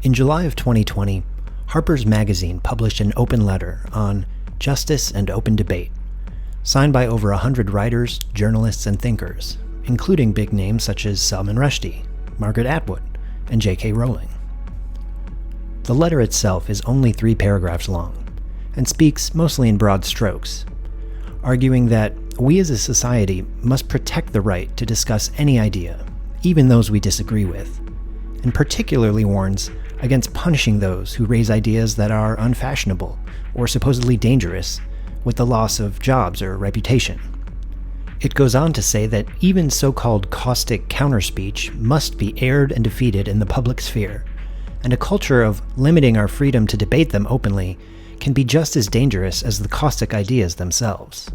In July of 2020, Harper's magazine published an open letter on justice and open debate, signed by over 100 writers, journalists, and thinkers, including big names such as Salman Rushdie, Margaret Atwood, and J.K. Rowling. The letter itself is only 3 paragraphs long, and speaks mostly in broad strokes, arguing that we as a society must protect the right to discuss any idea, even those we disagree with, and particularly warns against punishing those who raise ideas that are unfashionable or supposedly dangerous with the loss of jobs or reputation. It goes on to say that even so-called caustic counterspeech must be aired and defeated in the public sphere, and a culture of limiting our freedom to debate them openly can be just as dangerous as the caustic ideas themselves.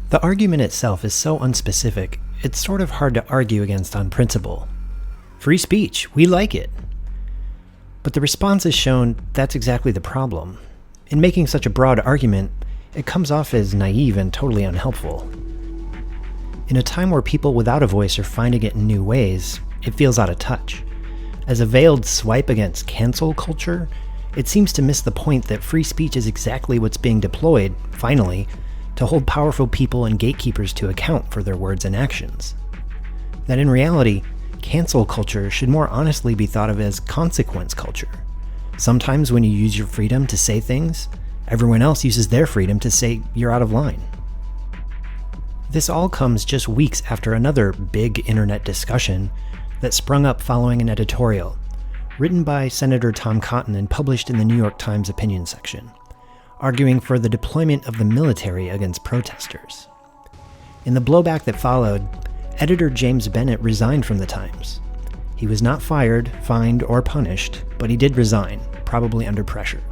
The argument itself is so unspecific, it's sort of hard to argue against on principle. Free speech, we like it. But the response has shown that's exactly the problem. In making such a broad argument, it comes off as naive and totally unhelpful. In a time where people without a voice are finding it in new ways, it feels out of touch. As a veiled swipe against cancel culture, it seems to miss the point that free speech is exactly what's being deployed, finally, to hold powerful people and gatekeepers to account for their words and actions. That in reality, cancel culture should more honestly be thought of as consequence culture. Sometimes when you use your freedom to say things, everyone else uses their freedom to say you're out of line. This all comes just weeks after another big internet discussion that sprung up following an editorial written by Senator Tom Cotton and published in the New York Times opinion section, arguing for the deployment of the military against protesters. In the blowback that followed, editor James Bennett resigned from the Times. He was not fired, fined, or punished, but he did resign, probably under pressure,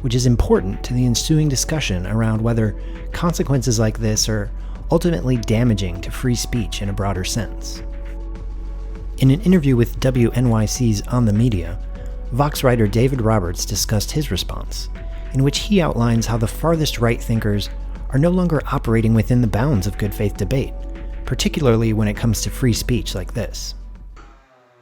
which is important to the ensuing discussion around whether consequences like this are ultimately damaging to free speech in a broader sense. In an interview with WNYC's On the Media, Vox writer David Roberts discussed his response, in which he outlines how the farthest right thinkers are no longer operating within the bounds of good faith debate, particularly when it comes to free speech like this.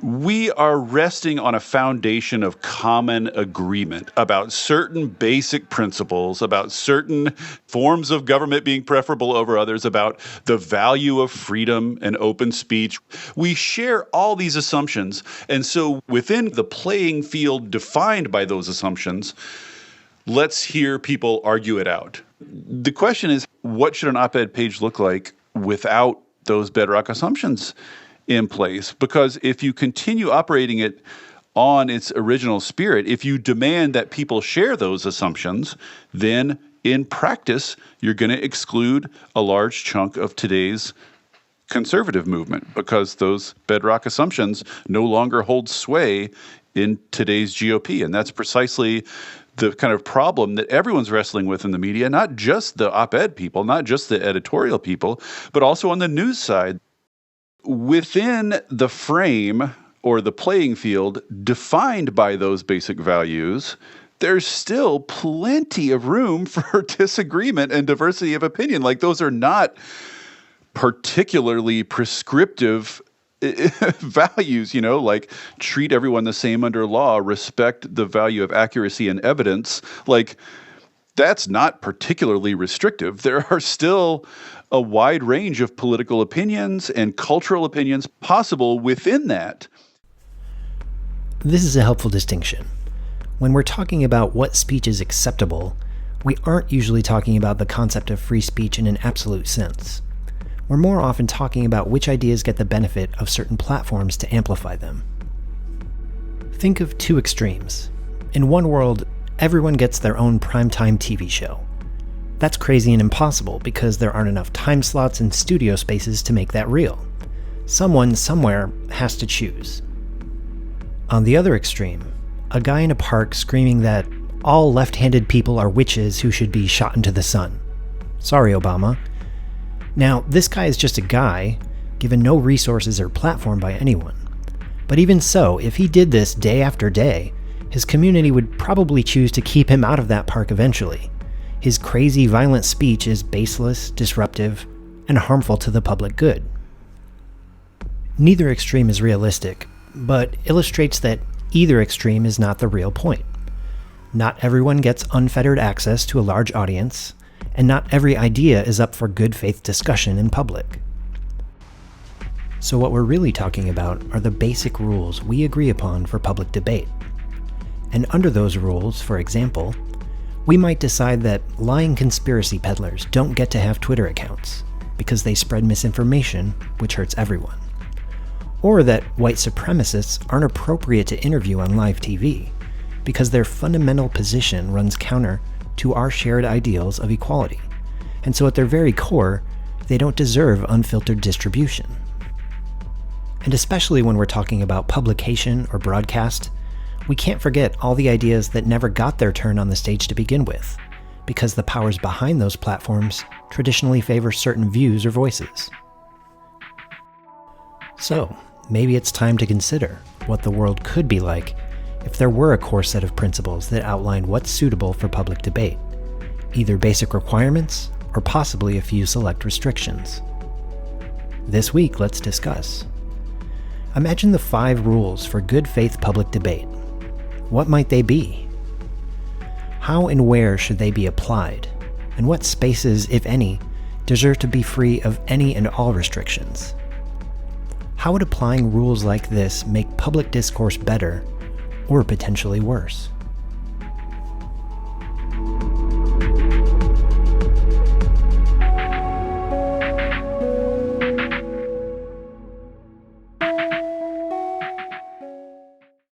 We are resting on a foundation of common agreement about certain basic principles, about certain forms of government being preferable over others, about the value of freedom and open speech. We share all these assumptions, and so within the playing field defined by those assumptions, let's hear people argue it out. The question is, what should an op-ed page look like without those bedrock assumptions in place? Because if you continue operating it on its original spirit, if you demand that people share those assumptions, then in practice, you're going to exclude a large chunk of today's conservative movement because those bedrock assumptions no longer hold sway in today's GOP. And that's precisely the kind of problem that everyone's wrestling with in the media, not just the op-ed people, not just the editorial people, but also on the news side. Within the frame or the playing field defined by those basic values, there's still plenty of room for disagreement and diversity of opinion. Like, those are not particularly prescriptive values, like treat everyone the same under law, respect the value of accuracy and evidence. Like, that's not particularly restrictive. There are still a wide range of political opinions and cultural opinions possible within that. This is a helpful distinction. When we're talking about what speech is acceptable, we aren't usually talking about the concept of free speech in an absolute sense. We're more often talking about which ideas get the benefit of certain platforms to amplify them. Think of 2 extremes. In one world, everyone gets their own primetime TV show. That's crazy and impossible because there aren't enough time slots and studio spaces to make that real. Someone, somewhere, has to choose. On the other extreme, a guy in a park screaming that all left-handed people are witches who should be shot into the sun. Sorry, Obama. Now, this guy is just a guy, given no resources or platform by anyone. But even so, if he did this day after day, his community would probably choose to keep him out of that park eventually. His crazy, violent speech is baseless, disruptive, and harmful to the public good. Neither extreme is realistic, but illustrates that Either extreme is not the real point. Not everyone gets unfettered access to a large audience, and not every idea is up for good faith discussion in public. So what we're really talking about are the basic rules we agree upon for public debate. And under those rules, for example, we might decide that lying conspiracy peddlers don't get to have Twitter accounts because they spread misinformation, which hurts everyone. Or that white supremacists aren't appropriate to interview on live TV because their fundamental position runs counter to our shared ideals of equality, and so at their very core, they don't deserve unfiltered distribution. And especially when we're talking about publication or broadcast, we can't forget all the ideas that never got their turn on the stage to begin with, because the powers behind those platforms traditionally favor certain views or voices. So, maybe it's time to consider what the world could be like if there were a core set of principles that outlined what's suitable for public debate, either basic requirements or possibly a few select restrictions. This week, let's discuss. Imagine the 5 rules for good faith public debate. What might they be? How and where should they be applied? And what spaces, if any, deserve to be free of any and all restrictions? How would applying rules like this make public discourse better, or potentially worse?